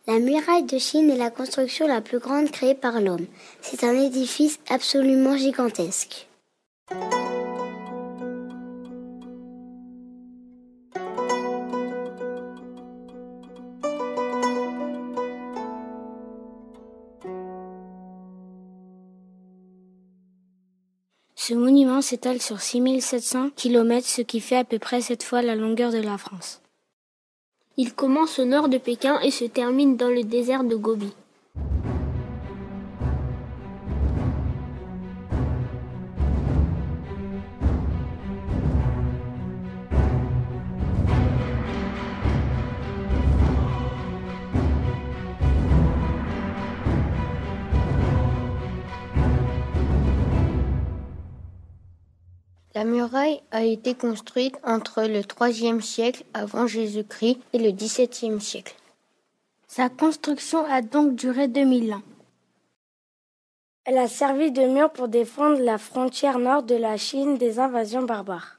La muraille de Chine est la construction la plus grande créée par l'homme. C'est un édifice absolument gigantesque. Ce monument s'étale sur 6700 km, ce qui fait à peu près 7 fois la longueur de la France. Il commence au nord de Pékin et se termine dans le désert de Gobi. La muraille a été construite entre le IIIe siècle avant Jésus-Christ et le XVIIe siècle. Sa construction a donc duré 2000 ans. Elle a servi de mur pour défendre la frontière nord de la Chine des invasions barbares.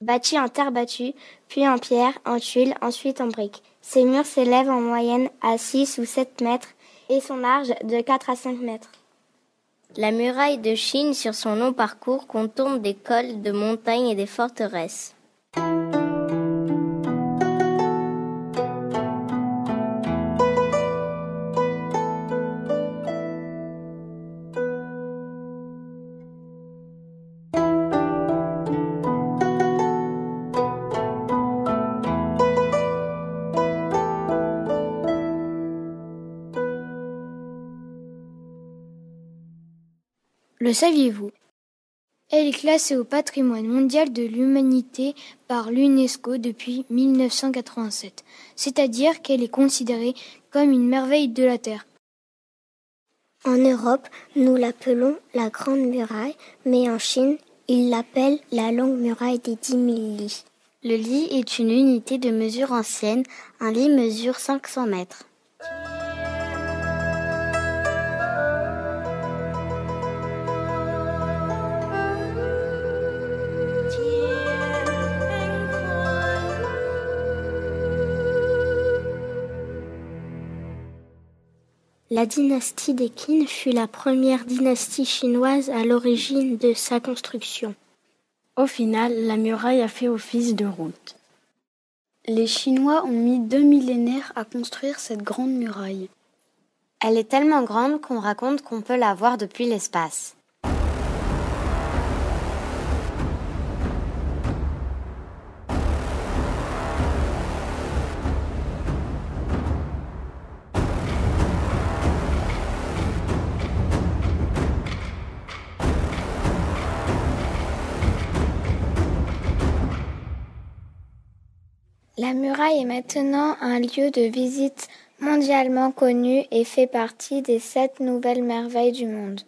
Bâti en terre battue, puis en pierre, en tuiles, ensuite en briques. Ces murs s'élèvent en moyenne à 6 ou 7 mètres et sont larges de 4 à 5 mètres. La muraille de Chine, sur son long parcours, contourne des cols de montagnes et des forteresses. Le saviez-vous ? Elle est classée au patrimoine mondial de l'humanité par l'UNESCO depuis 1987, c'est-à-dire qu'elle est considérée comme une merveille de la Terre. En Europe, nous l'appelons la Grande Muraille, mais en Chine, ils l'appellent la Longue Muraille des 10 000 lits. Le lit est une unité de mesure ancienne. Un lit mesure 500 mètres. La dynastie des Qin fut la première dynastie chinoise à l'origine de sa construction. Au final, la muraille a fait office de route. Les Chinois ont mis 2 millénaires à construire cette grande muraille. Elle est tellement grande qu'on raconte qu'on peut la voir depuis l'espace. La muraille est maintenant un lieu de visite mondialement connu et fait partie des 7 nouvelles merveilles du monde.